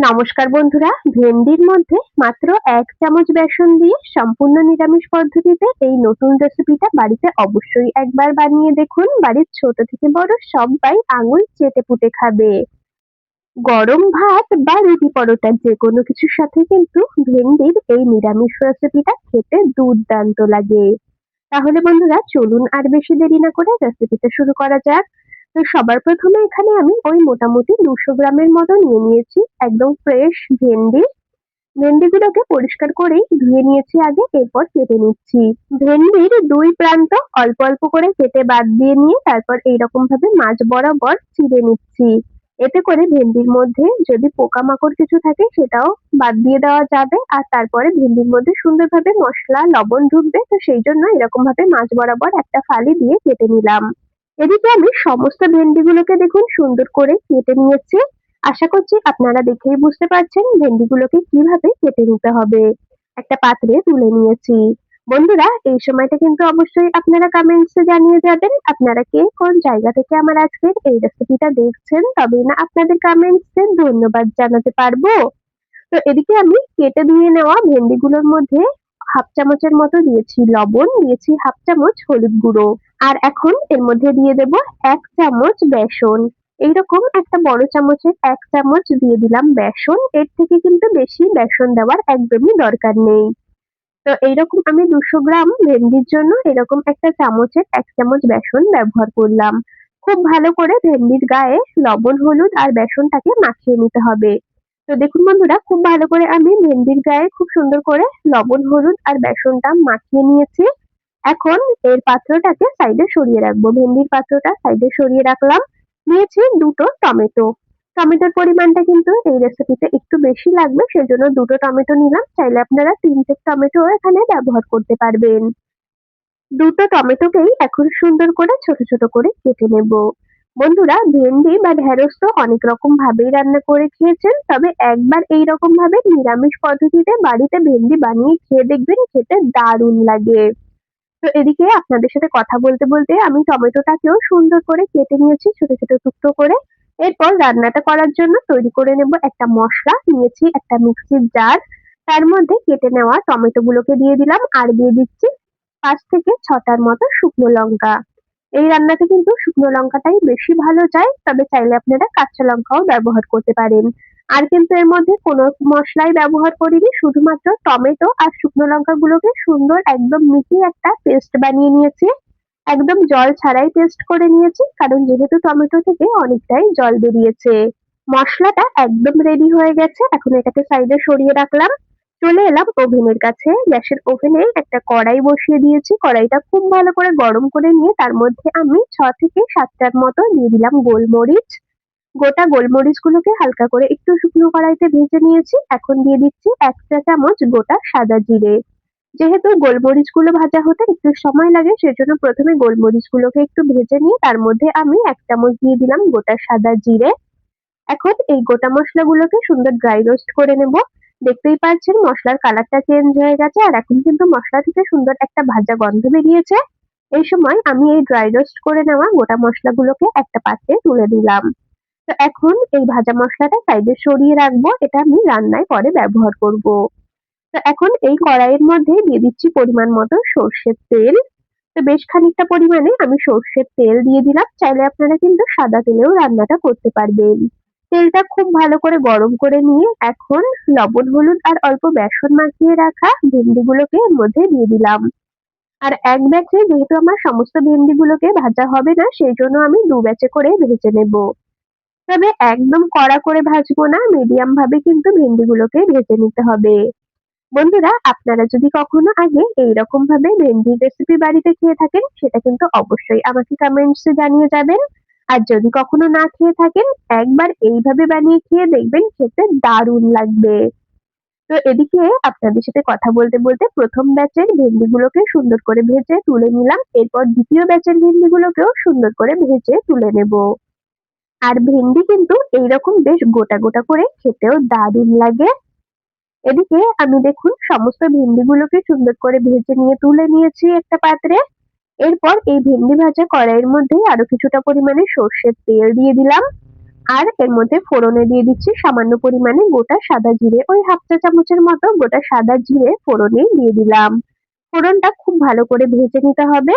নমস্কার বন্ধুরা, ভেন্ডির মধ্যে মাত্র ১ চামচ বেসন দিয়ে সম্পূর্ণ নিরামিষ পদ্ধতিতে এই নতুন রেসিপিটা বাড়িতে অবশ্যই একবার বানিয়ে দেখুন। বাড়ির ছোট থেকে বড় সবাই আঙুল চেটেপুটে খাবে। গরম ভাত বা রুটি পরোটা যেকোনো কিছুর সাথে কিন্তু ভেন্ডির এই নিরামিষ রেসিপিটা খেতে দুর্দান্ত লাগে। তাহলে বন্ধুরা চলুন আর বেশি দেরি না করে রেসিপিটা শুরু করা যাক। তো সবার প্রথমে এখানে আমি ওই মোটামুটি 200 গ্রামের মতো নিয়ে নিয়েছি একদম ফ্রেশ ভেন্ডি। ভেন্ডিগুলোকে পরিষ্কার করেই ধুয়ে নিয়েছি আগে, এরপর কেটে নিচ্ছি। ভেন্ডির ২ প্রান্ত অল্প অল্প করে কেটে বাদ দিয়ে নিয়ে তারপর এইরকম ভাবে মাঝ বরাবর চিড়ে নিচ্ছি। এতে করে ভেন্ডির মধ্যে যদি পোকামাকড় কিছু থাকে সেটাও বাদ দিয়ে দেওয়া যাবে, আর তারপরে ভেন্ডির মধ্যে সুন্দরভাবে মসলা লবণ ঢুকবে। তো সেই জন্য এরকম ভাবে মাঝ বরাবর একটা ফালি দিয়ে কেটে নিলাম। এদিকে আমি সমস্ত ভেন্ডিগুলোকে দেখুন সুন্দর করে কেটে নিয়েছি। আশা করছি আপনারা দেখেই বুঝতে পারছেন ভেন্ডিগুলোকে কিভাবে কেটে নিতে হবে। একটা পাত্রে তুলে নিয়েছি। বন্ধুরা এই সময়টা কিন্তু অবশ্যই আপনারা কমেন্টসে জানিয়ে যাবেন আপনারা কে কোন জায়গা থেকে আমার আজকের এই রেসিপিটা দেখছেন, তবেই না আপনাদের কমেন্টসে ধন্যবাদ জানাতে পারবো। তো এদিকে আমি কেটে ধুয়ে নেওয়া ভেন্ডিগুলোর মধ্যে হাফ চামচের মতো দিয়েছি লবণ, দিয়েছি হাফ চামচ হলুদ গুঁড়ো, আর এখন এর মধ্যে দিয়ে দেব ১ চামচ বেসন। এইরকম একটা বড় চামচের ১ চামচ দিয়ে দিলাম বেসন। এর থেকে কিন্তু বেশি বেসন দেওয়ার একদমই দরকার নেই। তো এইরকম আমি ২০০ গ্রাম ভেন্ডির জন্য এরকম একটা চামচের ১ চামচ বেসন ব্যবহার করলাম। খুব ভালো করে ভেন্ডির গায়ে লবণ, হলুদ আর বেসনটাকে মাখিয়ে নিতে হবে। তো দেখুন বন্ধুরা, খুব ভালো করে আমি ভেন্ডির গায়ে খুব সুন্দর করে লবণ, হলুদ আর বেসনটা মাখিয়ে নিয়েছি। এখন এর পাত্রটাকে সাইডে সরিয়ে রাখবো। ভেন্ডির পাত্রটা সাইডে সরিয়ে রাখলাম। নিয়েছি ২ টো টমেটো। টমেটোর পরিমাণটা কিন্তু এই রেসিপিতে একটু বেশি লাগবে, সেজন্য ২ টো টমেটো নিলাম। চাইলে আপনারা ৩ টে টমেটো এখানে ব্যবহার করতে পারবেন। ২ টো টমেটোকেই এখন সুন্দর করে ছোট ছোট করে কেটে নেব। বন্ধুরা ভেন্ডি বা ঢেঁড়স তো অনেক রকম ভাবেই রান্না করে খেয়েছেন, তবে একবার এইরকম ভাবে নিরামিষ পদ্ধতিতে বাড়িতে ভেন্ডি বানিয়ে খেয়ে দেখবেন, খেতে দারুণ লাগে। তো এদিকে আপনাদের সাথে কথা বলতে বলতে আমি টমেটোটাকেও সুন্দর করে কেটে নিয়েছি ছোট ছোট টুকরো করে। এরপর রান্নাটা করার জন্য তৈরি করে নেব একটা মশলা। নিয়েছি একটা মিক্সির জার, তার মধ্যে কেটে নেওয়া টমেটো গুলোকে দিয়ে দিলাম, আর দিয়ে দিচ্ছি ৫ থেকে ৬টার মতো শুকনো লঙ্কা। এই রান্নাতে কিন্তু শুকনো লঙ্কাটাই বেশি ভালো যায়, তবে চাইলে আপনারা কাঁচা লঙ্কাও ব্যবহার করতে পারেন। আর কিন্তু এর মধ্যে কোনো মশলাই ব্যবহার করিনি, শুধুমাত্র টমেটো আর শুকনো লঙ্কাগুলোকে সুন্দর একদম মিহিয়ে একটা পেস্ট বানিয়ে নিয়েছি। একদম জল ছাড়াই পেস্ট করে নিয়েছি, কারণ যেহেতু টমেটো থেকে অনেকটাই জল বেরিয়েছে। মসলাটা একদম রেডি হয়ে গেছে, এখন এটাকে সাইডে সরিয়ে রাখলাম। চলে এলাম ওভেনের কাছে। গ্যাসের ওভেনে একটা কড়াই বসিয়ে দিয়েছি। কড়াইটা খুব ভালো করে গরম করে নিয়ে তার মধ্যে আমি ৬ থেকে ৭টার মতো দিয়ে দিলাম গোলমরিচ। গোটা গোলমরিচগুলোকে হালকা করে একটু শুকনো কড়াইতে ভেজে নিয়েছি। এখন দিয়ে দিচ্ছি ১ চা চামচ গোটা সাদা জিরে। যেহেতু গোলমরিচগুলো ভাজা হতে একটু সময় লাগে, সেজন্য প্রথমে গোলমরিচগুলোকে একটু ভেজে নিয়ে তার মধ্যে আমি ১ চামচ দিয়ে দিলাম গোটা সাদা জিরে। এখন এই গোটা মসলাগুলোকে সুন্দর ড্রাই রোস্ট করে নেব। দেখতেই পাচ্ছেন মসলার কালারটা চেঞ্জ হয়ে গেছে, আর এখন কিন্তু মসলা থেকে সুন্দর একটা ভাজা গন্ধ বেরিয়েছে। এই সময় আমি এই ড্রাই রোস্ট করে নেওয়া গোটা মসলাগুলোকে একটা পাত্রে তুলে দিলাম। তো এখন এই ভাজা মসলাটা সাইডে সরিয়ে রাখবো, এটা আমি রান্নায় পরে ব্যবহার করব। তো এখন এই কড়াইয়ের মধ্যে দিয়ে দিচ্ছি পরিমাণ মতো সর্ষের তেল। তো বেশ খানিকটা পরিমাণে আমি সর্ষের তেল দিয়ে দিলাম। চাইলে আপনারা কিন্তু সাদা তেলেও রান্নাটা করতে পারবেন। তেলটা খুব ভালো করে গরম করে নিয়ে এখন লবণ, হলুদ আর অল্প বেসন মাখিয়ে রাখা ভেন্ডিগুলোকে এর মধ্যে দিয়ে দিলাম। আর এক ব্যাচে যেহেতু আমার সমস্ত ভেন্ডিগুলোকে ভাজা হবে না, সেজন্য আমি ২ ব্যাচে করে ভেজে নেব। তবে একদম কড়া করে ভাজবো না, মিডিয়াম ভাবে কিন্তু ভেন্ডিগুলোকে ভেজে নিতে হবে। বন্ধুরা আপনারা যদি কখনো আগে এইরকম ভাবে ভেন্ডির রেসিপি বাড়িতে খেয়ে থাকেন, সেটা কিন্তু অবশ্যই আমাকে কমেন্টসে জানিয়ে যাবেন। আর যদি কখনো না খেয়ে থাকেন, একবার এইভাবে বানিয়ে খেয়ে দেখবেন, খেতে দারুণ লাগবে। তো এদিকে আপনাদের সাথে কথা বলতে বলতে প্রথম ব্যাচের ভেন্ডিগুলোকে সুন্দর করে ভেজে তুলে নিলাম। এরপর দ্বিতীয় ব্যাচের ভেন্ডিগুলোকেও সুন্দর করে ভেজে তুলে নেব। আর ভেন্ডি কিন্তু এইরকম বেশ গোটা গোটা করে খেতেও দারুণ লাগে। এদিকে আমি দেখুন সমস্ত ভেন্ডিগুলোকে সুন্দর করে ভেজে নিয়ে তুলে নিয়েছি একটা পাত্রে। এরপর এই ভেন্ডি ভাজা কড়াইয়ের মধ্যে আরো কিছুটা পরিমাণে সর্ষের তেল দিয়ে দিলাম। আর এর মধ্যে ফোড়নে দিয়ে দিচ্ছি সামান্য পরিমাণে গোটা সাদা জিরে, ওই হাফ চা চামচের মতো গোটা সাদা জিরে ফোড়নে দিয়ে দিলাম। ফোড়নটা খুব ভালো করে ভেজে নিতে হবে।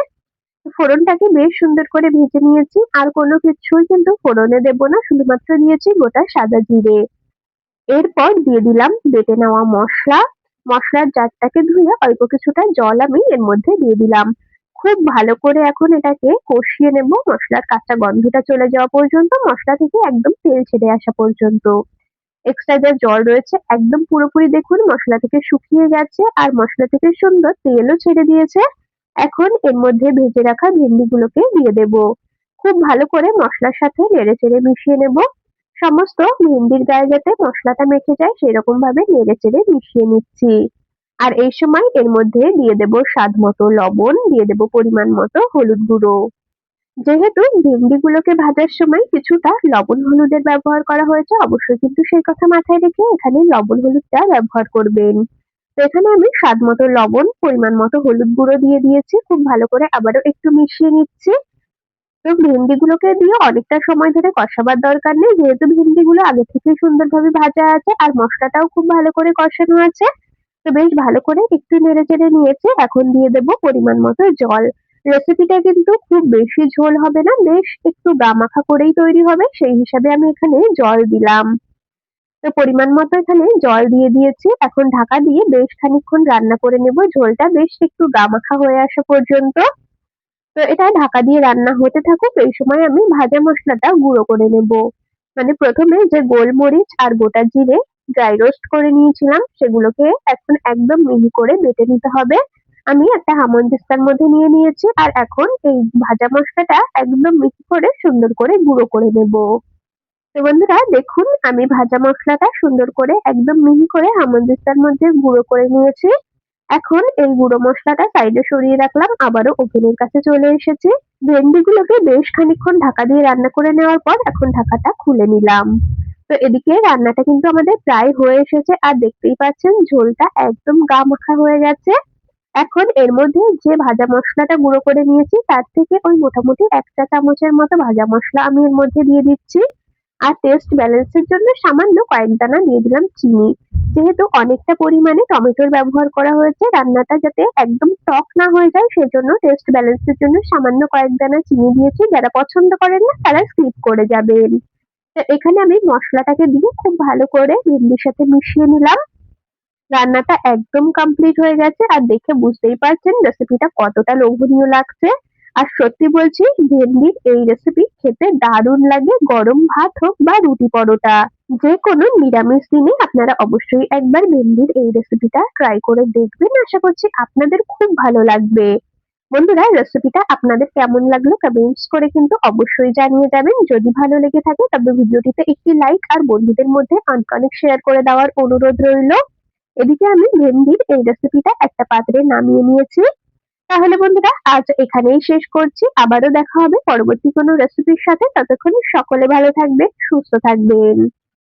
ফোড়নটাকে বেশ সুন্দর করে ভেজে নিয়েছি, আর কোনো কিছুই কিন্তু ফোড়নে দেব না, শুধুমাত্র দিয়েছি গোটা সাদা জিরে। এরপর দিয়ে দিলাম বেটে নেওয়া মশলা। মশলার জারটাকে ধুয়ে অল্প কিছুটা জল আমি এর মধ্যে দিয়ে দিলাম। খুব ভালো করে এখন এটাকে কষিয়ে নেব, মশলার কাঁচা গন্ধটা চলে যাওয়া পর্যন্ত, মশলা থেকে একদম তেল ছেড়ে আসা পর্যন্ত। এক্সট্রা যা জল রয়েছে একদম পুরোপুরি দেখুন মশলা থেকে শুকিয়ে গেছে, আর মশলা থেকে সুন্দর তেলও ছেড়ে দিয়েছে। এখন এর মধ্যে ভেজে রাখা ভেন্ডিগুলোকে দিয়ে দেব। খুব ভালো করে মশলার সাথে নেড়েচেড়ে মিশিয়ে নেব। সমস্ত ভেন্ডির গায়ে যাতে মশলাটা মেখে যায় সেরকম ভাবে নেড়েচেড়ে মিশিয়ে নিচ্ছি। আর এই সময় এর মধ্যে দিয়ে দেব স্বাদ মতো লবণ, দিয়ে দেব পরিমাণ মতো হলুদ গুঁড়ো। যেহেতু ভেন্ডিগুলোকে ভাজার সময় কিছুটা লবণ হলুদের ব্যবহার করা হয়েছে, অবশ্যই কিন্তু সেই কথা মাথায় রেখে এখানে লবণ হলুদটা ব্যবহার করবেন। তো এখানে আমি স্বাদ মতো লবণ, পরিমাণ মতো হলুদ গুঁড়ো দিয়ে দিয়েছি। খুব ভালো করে আবারও একটু মিশিয়ে নিচ্ছি। তো ভেন্ডিগুলোকে দিয়ে অনেকটা সময় ধরে কষাবার দরকার নেই, যেহেতু ভেন্ডিগুলো আগে থেকেই সুন্দরভাবে ভাজা আছে আর মশলাটাও খুব ভালো করে কষানো আছে। তো বেশ ভালো করে একটু নেড়েচেড়ে নিয়েছি। এখন দিয়ে দেব পরিমাণ মতো জল। রেসিপিটা কিন্তু খুব বেশি ঝোল হবে না, বেশ একটু গামাখা করেই তৈরি হবে, সেই হিসাবে আমি এখানে জল দিলাম। তো পরিমাণ মতো এখানে জল দিয়ে দিয়েছি। এখন ঢাকা দিয়ে বেশ খানিকক্ষণ রান্না করে নেব, ঝোলটা বেশ একটু গামাখা হয়ে আসা পর্যন্ত। তো এটা ঢাকা দিয়ে রান্না হতে থাকুক, এই সময় আমি ভাজা মশলাটা গুঁড়ো করে নেব। মানে প্রথমে যে গোলমরিচ আর গোটা জিরে ড্রাই রোস্ট করে নিয়েছিলাম সেগুলোকে এখন একদম মিহি করে বেটে নিতে হবে। আমি একটা হামানদিস্তার মধ্যে নিয়ে নিয়েছি, আর এখন এই ভাজা মশলাটা একদম মিহি করে সুন্দর করে গুঁড়ো করে নেব। তো বন্ধুরা দেখুন আমি ভাজা মশলাটা সুন্দর করে একদম মিহি করে হামানদিস্তার মধ্যে গুঁড়ো করে নিয়েছি। এখন এই গুঁড়ো মশলাটা সাইডে সরিয়ে রাখলাম, আবারও ওভেনের কাছে চলে এসেছি। ভেন্ডিগুলোকে বেশ খানিকক্ষণ ঢাকা দিয়ে রান্না করে নেওয়ার পর এখন ঢাকাটা খুলে নিলাম। তো এদিকে রান্নাটা কিন্তু আমাদের প্রায় হয়ে এসেছে, আর দেখতেই পাচ্ছেন ঝোলটা একদম গা মাখা হয়ে গেছে। এখন এর মধ্যে যে ভাজা মশলাটা গুঁড়ো করে নিয়েছি তার থেকে ওই মোটামুটি ১ চা চামচের মতো ভাজা মসলা আমি এর মধ্যে দিয়ে দিচ্ছি। আর টেস্ট ব্যালেন্সের জন্য সামান্য কয়েক দানা দিয়ে দিলাম চিনি। যেহেতু অনেকটা পরিমাণে টমেটোর ব্যবহার করা হয়েছে, রান্নাটা যাতে একদম টক না হয়ে যায় সেজন্য টেস্ট ব্যালেন্সের জন্য সামান্য কয়েক দানা চিনি দিয়েছি। যারা পছন্দ করেন না তারা স্কিপ করে যাবেন। তো এখানে আমি মসলাটাকে দিয়ে খুব ভালো করে ভেন্ডির সাথে মিশিয়ে নিলাম। রান্নাটা একদম কমপ্লিট হয়ে গেছে, আর দেখে বুঝতেই পারছেন রেসিপিটা কতটা লোভনীয় লাগছে। আর সত্যি বলছি ভেন্ডির এই রেসিপি খেতে দারুণ লাগে, গরম ভাত হোক বা রুটি পরোটা, যে কোনো নিরামিষ দিনে আপনারা অবশ্যই একবার ভেন্ডির এই রেসিপিটা ট্রাই করে দেখবেন। আশা করছি আপনাদের খুব ভালো লাগবে। বন্ধুরা রেসিপিটা আপনাদের কেমন লাগলো কমেন্টস করে কিন্তু অবশ্যই জানিয়ে যাবেন। যদি ভালো লেগে থাকে তবে ভিডিওটিতে একটি লাইক আর বন্ধুদের মধ্যে অনেক শেয়ার করে দেওয়ার অনুরোধ রইল। এদিকে আমি ভেন্ডির এই রেসিপিটা একটা পাত্রে নামিয়ে নিয়েছি। তাহলে বন্ধুরা আজ এখানেই শেষ করছি। আবারও দেখা হবে পরবর্তী কোনো রেসিপির সাথে। ততক্ষণ সকলে ভালো থাকবেন, সুস্থ থাকবেন।